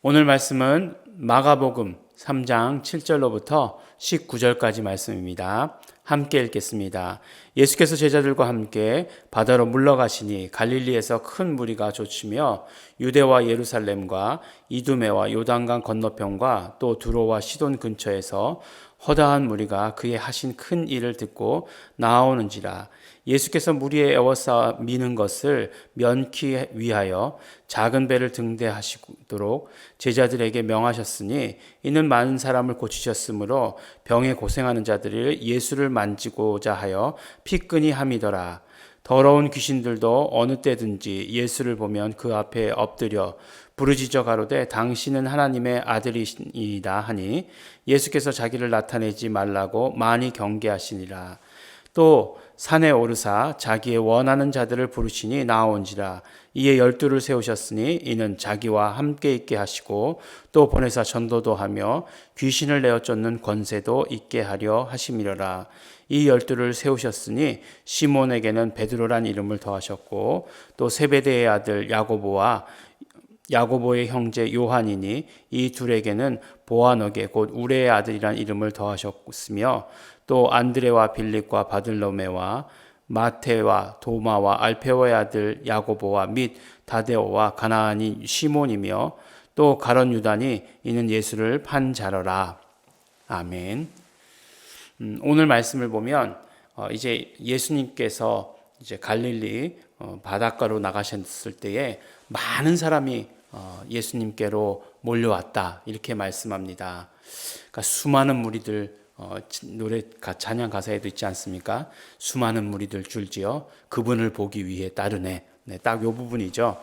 오늘 말씀은 마가복음 3장 7절로부터 19절까지 말씀입니다. 함께 읽겠습니다. 예수께서 제자들과 함께 바다로 물러가시니 갈릴리에서 큰 무리가 좇으며 유대와 예루살렘과 이두메와 요단강 건너편과 또 두로와 시돈 근처에서 허다한 무리가 그의 하신 큰 일을 듣고 나아오는지라. 예수께서 무리에 에워싸 미는 것을 면키 위하여 작은 배를 등대하시도록 제자들에게 명하셨으니 이는 많은 사람을 고치셨으므로 병에 고생하는 자들을 예수를 만지고자 하여 피끈이 함이더라. 더러운 귀신들도 어느 때든지 예수를 보면 그 앞에 엎드려 부르짖어 가로되 당신은 하나님의 아들이시니이다 하니 예수께서 자기를 나타내지 말라고 많이 경계하시니라. 또 산에 오르사 자기의 원하는 자들을 부르시니 나아온지라. 이에 12를 세우셨으니 이는 자기와 함께 있게 하시고 또 보내사 전도도 하며 귀신을 내어 쫓는 권세도 있게 하려 하심이로라. 이 12를 세우셨으니 시몬에게는 베드로란 이름을 더하셨고 또 세베대의 아들 야고보와 야고보의 형제 요한이니 이 둘에게는 보아너게 곧 우레의 아들이란 이름을 더하셨으며 또 안드레와 빌립과 바들로메와 마테와 도마와 알페오의 아들 야고보와 및 다데오와 가나안인 시몬이며 또 가룟 유다니 이는 예수를 판 자러라. 아멘. 오늘 말씀을 보면 이제 예수님께서 이제 갈릴리 바닷가로 나가셨을 때에 많은 사람이 예수님께로 몰려왔다 이렇게 말씀합니다. 그러니까 수많은 무리들 노래 찬양 가사에도 있지 않습니까? 수많은 무리들 줄지어 그분을 보기 위해 따르네. 네, 딱 요 부분이죠.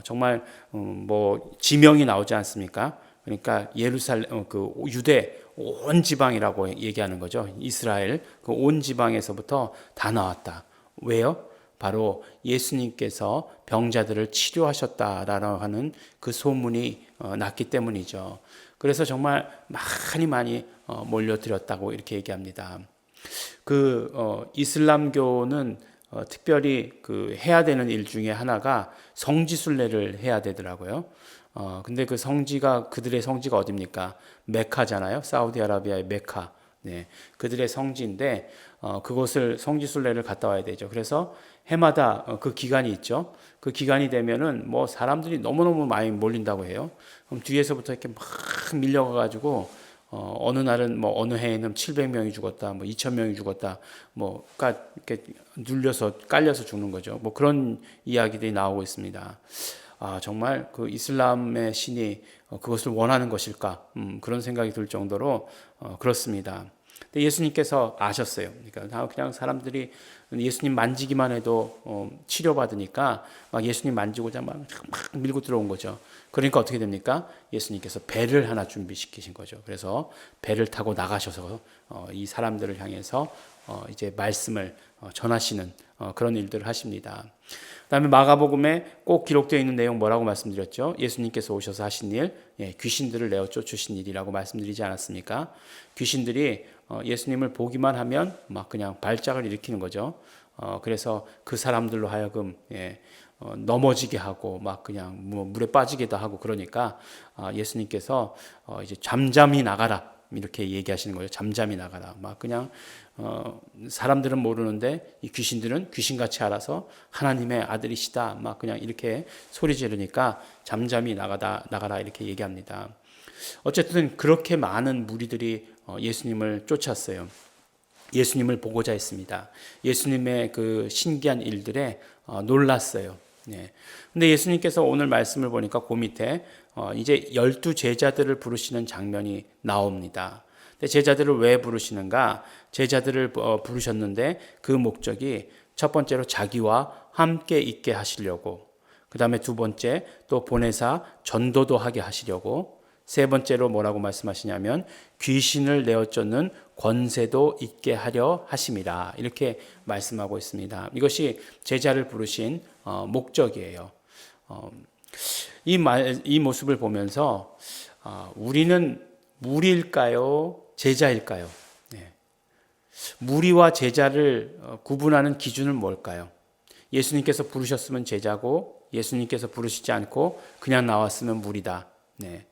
정말 뭐 지명이 나오지 않습니까? 그러니까 예루살렘 그 유대 온 지방이라고 얘기하는 거죠. 이스라엘 그 온 지방에서부터 다 나왔다. 왜요? 바로 예수님께서 병자들을 치료하셨다라고 하는 그 소문이 났기 때문이죠. 그래서 정말 많이 몰려들었다고 이렇게 얘기합니다. 이슬람교는 특별히 그 해야 되는 일 중에 하나가 성지순례를 해야 되더라고요. 근데 그 성지가 그들의 성지가 어디입니까? 메카잖아요. 사우디아라비아의 메카. 네, 그들의 성지인데 그곳을 성지순례를 갔다 와야 되죠. 그래서 해마다 그 기간이 있죠. 그 기간이 되면은 뭐 사람들이 너무너무 많이 몰린다고 해요. 그럼 뒤에서부터 이렇게 막 밀려가가지고 어느 날은 뭐 어느 해에는 700명이 죽었다, 뭐 2,000명이 죽었다, 뭐 그러니까 이렇게 눌려서 깔려서 죽는 거죠. 뭐 그런 이야기들이 나오고 있습니다. 정말 그 이슬람의 신이 그것을 원하는 것일까? 그런 생각이 들 정도로 그렇습니다. 근데 예수님께서 아셨어요. 그러니까 그냥 사람들이 예수님 만지기만 해도 치료받으니까 막 예수님 만지고자 막 밀고 들어온 거죠. 그러니까 어떻게 됩니까? 예수님께서 배를 하나 준비시키신 거죠. 그래서 배를 타고 나가셔서 이 사람들을 향해서 이제 말씀을 전하시는 그런 일들을 하십니다. 그다음에 마가복음에 꼭 기록되어 있는 내용 뭐라고 말씀드렸죠? 예수님께서 오셔서 하신 일, 귀신들을 내어 쫓으신 일이라고 말씀드리지 않았습니까? 귀신들이 예수님을 보기만 하면 막 그냥 발작을 일으키는 거죠. 그래서 그 사람들로 하여금 넘어지게 하고 막 그냥 물에 빠지기도 하고 그러니까 예수님께서 이제 잠잠히 나가라 이렇게 얘기하시는 거예요. 잠잠히 나가라. 막 그냥 사람들은 모르는데 이 귀신들은 귀신같이 알아서 하나님의 아들이시다. 막 그냥 이렇게 소리 지르니까 잠잠히 나가라 이렇게 얘기합니다. 어쨌든 그렇게 많은 무리들이 예수님을 쫓았어요. 예수님을 보고자 했습니다. 예수님의 그 신기한 일들에 놀랐어요. 네. 근데 예수님께서 오늘 말씀을 보니까 그 밑에 이제 12 제자들을 부르시는 장면이 나옵니다. 근데 제자들을 왜 부르시는가? 제자들을 부르셨는데 그 목적이 첫 번째로 자기와 함께 있게 하시려고, 그 다음에 두 번째 또 보내사 전도도 하게 하시려고, 세 번째로 뭐라고 말씀하시냐면 귀신을 내어 쫓는 권세도 있게 하려 하심이라 이렇게 말씀하고 있습니다. 이것이 제자를 부르신 목적이에요. 이 모습을 보면서 우리는 무리일까요? 제자일까요? 네. 무리와 제자를 구분하는 기준은 뭘까요? 예수님께서 부르셨으면 제자고 예수님께서 부르시지 않고 그냥 나왔으면 무리다. 네,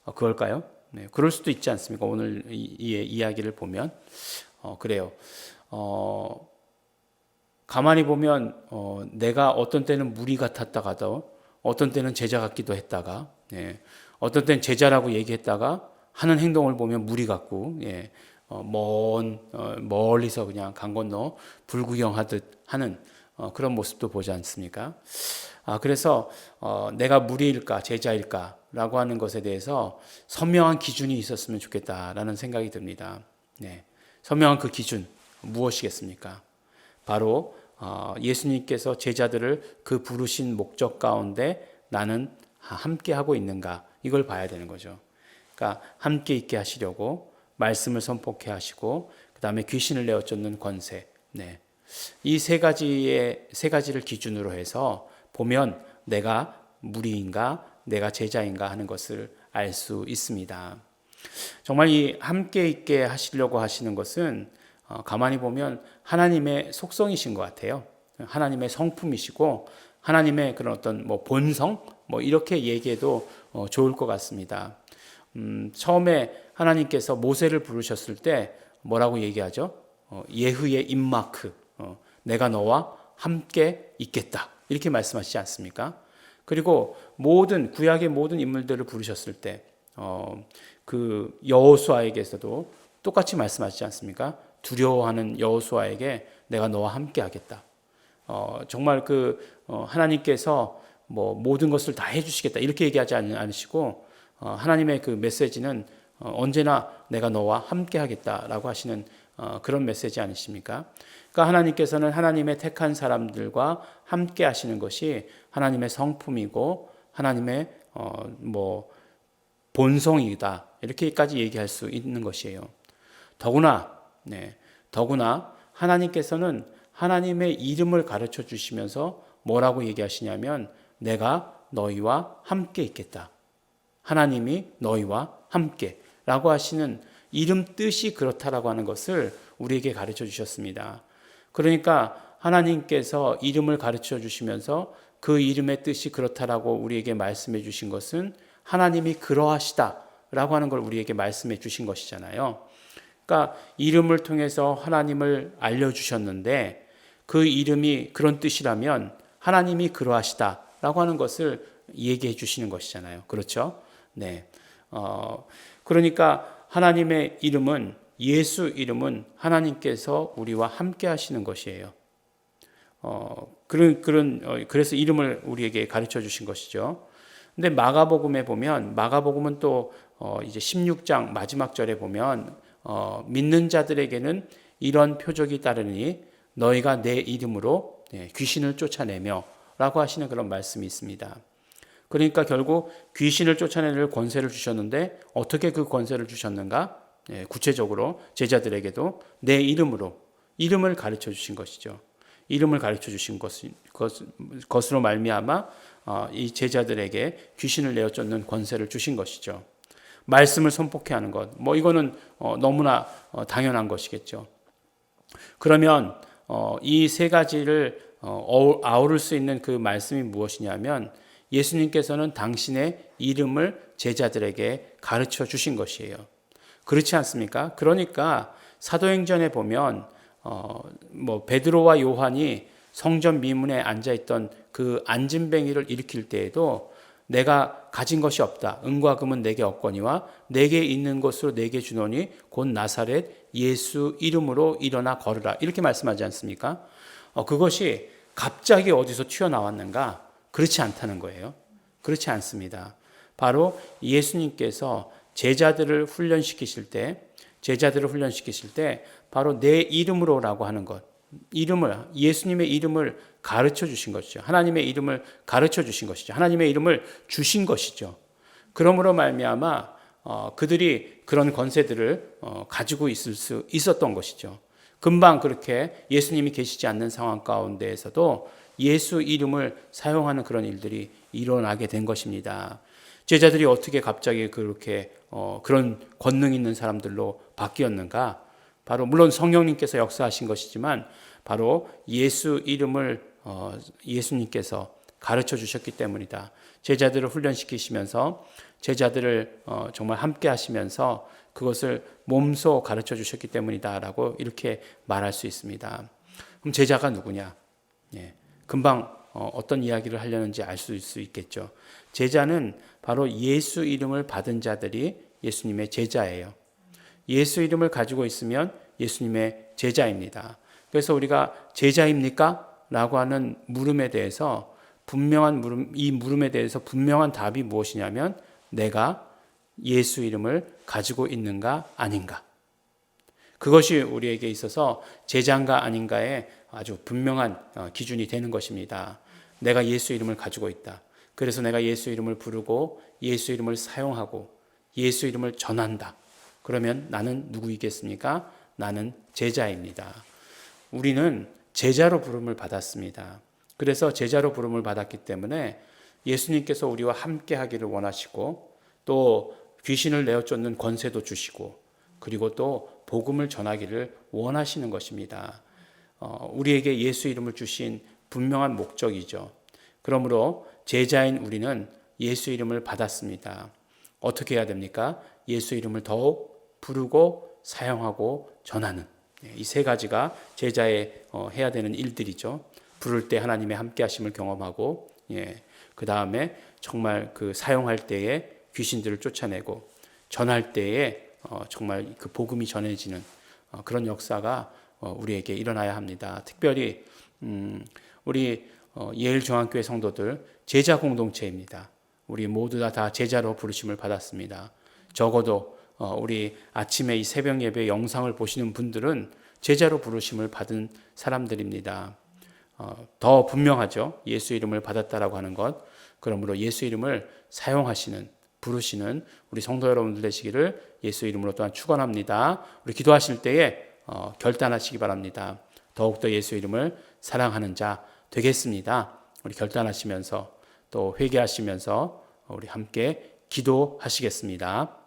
그걸까요? 네, 그럴 수도 있지 않습니까? 오늘 이 이야기를 보면 그래요. 가만히 보면 내가 어떤 때는 무리 같았다가도 어떤 때는 제자 같기도 했다가 예, 어떤 때는 제자라고 얘기했다가 하는 행동을 보면 무리 같고 예, 멀리서 그냥 강 건너 불구경하듯 하는 그런 모습도 보지 않습니까? 그래서 내가 무리일까 제자일까라고 하는 것에 대해서 선명한 기준이 있었으면 좋겠다라는 생각이 듭니다. 네, 선명한 그 기준 무엇이겠습니까? 바로 예수님께서 제자들을 그 부르신 목적 가운데 나는 함께 하고 있는가 이걸 봐야 되는 거죠. 그러니까 함께 있게 하시려고 말씀을 선포케 하시고 그 다음에 귀신을 내어 쫓는 권세. 네. 이 세 가지를 기준으로 해서 보면 내가 무리인가 내가 제자인가 하는 것을 알 수 있습니다. 정말 이 함께 있게 하시려고 하시는 것은 가만히 보면 하나님의 속성이신 것 같아요. 하나님의 성품이시고 하나님의 그런 어떤 본성 이렇게 얘기해도 좋을 것 같습니다. 처음에 하나님께서 모세를 부르셨을 때 뭐라고 얘기하죠? 예후의 입마크, 내가 너와 함께 있겠다 이렇게 말씀하시지 않습니까? 그리고 모든 구약의 모든 인물들을 부르셨을 때 그 여호수아에게서도 똑같이 말씀하시지 않습니까? 두려워하는 여호수아에게 내가 너와 함께 하겠다. 정말 하나님께서 모든 것을 다 해주시겠다 이렇게 얘기하지 않으시고 하나님의 그 메시지는 언제나 내가 너와 함께 하겠다라고 하시는 그런 메시지 아니십니까? 그러니까 하나님께서는 하나님의 택한 사람들과 함께 하시는 것이 하나님의 성품이고 하나님의 본성이다 이렇게까지 얘기할 수 있는 것이에요. 더구나 하나님께서는 하나님의 이름을 가르쳐 주시면서 뭐라고 얘기하시냐면 내가 너희와 함께 있겠다. 하나님이 너희와 함께 라고 하시는 이름 뜻이 그렇다라고 하는 것을 우리에게 가르쳐 주셨습니다. 그러니까 하나님께서 이름을 가르쳐 주시면서 그 이름의 뜻이 그렇다라고 우리에게 말씀해 주신 것은 하나님이 그러하시다라고 하는 걸 우리에게 말씀해 주신 것이잖아요. 그러니까 이름을 통해서 하나님을 알려주셨는데 그 이름이 그런 뜻이라면 하나님이 그러하시다라고 하는 것을 얘기해 주시는 것이잖아요. 그렇죠? 네. 그러니까 하나님의 이름은 예수 이름은 하나님께서 우리와 함께 하시는 것이에요. 그래서 이름을 우리에게 가르쳐 주신 것이죠. 근데 마가복음에 보면 마가복음은 또 이제 16장 마지막 절에 보면 믿는 자들에게는 이런 표적이 따르니 너희가 내 이름으로 귀신을 쫓아내며 라고 하시는 그런 말씀이 있습니다. 그러니까 결국 귀신을 쫓아내는 권세를 주셨는데 어떻게 그 권세를 주셨는가? 구체적으로 제자들에게도 내 이름으로 이름을 가르쳐 주신 것이죠. 이름을 가르쳐 주신 것으로 말미암아 이 제자들에게 귀신을 내어 쫓는 권세를 주신 것이죠. 말씀을 선포케 하는 것, 이거는 너무나 당연한 것이겠죠. 그러면 이 세 가지를 아우를 수 있는 그 말씀이 무엇이냐면 예수님께서는 당신의 이름을 제자들에게 가르쳐 주신 것이에요. 그렇지 않습니까? 그러니까 사도행전에 보면 베드로와 요한이 성전 미문에 앉아 있던 그 안진뱅이를 일으킬 때에도 내가 가진 것이 없다. 은과 금은 내게 없거니와 내게 있는 것으로 내게 주노니 곧 나사렛 예수 이름으로 일어나 걸으라. 이렇게 말씀하지 않습니까? 그것이 갑자기 어디서 튀어나왔는가? 그렇지 않다는 거예요. 그렇지 않습니다. 바로 예수님께서 제자들을 훈련시키실 때 바로 내 이름으로라고 하는 것, 예수님의 이름을 가르쳐 주신 것이죠. 하나님의 이름을 가르쳐 주신 것이죠. 하나님의 이름을 주신 것이죠. 그러므로 말미암아 그들이 그런 권세들을 가지고 있을 수 있었던 것이죠. 금방 그렇게 예수님이 계시지 않는 상황 가운데에서도 예수 이름을 사용하는 그런 일들이 일어나게 된 것입니다. 제자들이 어떻게 갑자기 그렇게 그런 권능 있는 사람들로 바뀌었는가? 바로 물론 성령님께서 역사하신 것이지만 바로 예수 이름을 예수님께서 가르쳐 주셨기 때문이다. 제자들을 훈련시키시면서 제자들을 정말 함께 하시면서 그것을 몸소 가르쳐 주셨기 때문이다라고 이렇게 말할 수 있습니다. 그럼 제자가 누구냐? 예, 금방 어떤 이야기를 하려는지 알 수 있겠죠. 제자는 바로 예수 이름을 받은 자들이 예수님의 제자예요. 예수 이름을 가지고 있으면 예수님의 제자입니다. 그래서 우리가 제자입니까? 라고 하는 물음에 대해서 이 물음에 대해서 분명한 답이 무엇이냐면 내가 예수 이름을 가지고 있는가 아닌가. 그것이 우리에게 있어서 제자인가 아닌가의 아주 분명한 기준이 되는 것입니다. 내가 예수 이름을 가지고 있다. 그래서 내가 예수 이름을 부르고 예수 이름을 사용하고 예수 이름을 전한다. 그러면 나는 누구이겠습니까? 나는 제자입니다. 우리는 제자로 부름을 받았습니다. 그래서 제자로 부름을 받았기 때문에 예수님께서 우리와 함께 하기를 원하시고 또 귀신을 내어 쫓는 권세도 주시고 그리고 또 복음을 전하기를 원하시는 것입니다. 우리에게 예수 이름을 주신 분명한 목적이죠. 그러므로 제자인 우리는 예수 이름을 받았습니다. 어떻게 해야 됩니까? 예수 이름을 더욱 부르고 사용하고 전하는 이 세 가지가 제자의 해야 되는 일들이죠. 부를 때 하나님의 함께 하심을 경험하고 그 다음에 정말 그 사용할 때에 귀신들을 쫓아내고 전할 때에 정말 그 복음이 전해지는 그런 역사가 우리에게 일어나야 합니다. 특별히 우리 예일중앙교회 성도들 제자 공동체입니다. 우리 모두 다 제자로 부르심을 받았습니다. 적어도 우리 아침에 이 새벽 예배 영상을 보시는 분들은 제자로 부르심을 받은 사람들입니다. 더 분명하죠. 예수 이름을 받았다라고 하는 것. 그러므로 예수 이름을 사용하시는 부르시는 우리 성도 여러분들 되시기를 예수 이름으로 또한 축원합니다. 우리 기도하실 때에 결단하시기 바랍니다. 더욱더 예수 이름을 사랑하는 자 되겠습니다. 우리 결단하시면서 또 회개하시면서 우리 함께 기도하시겠습니다.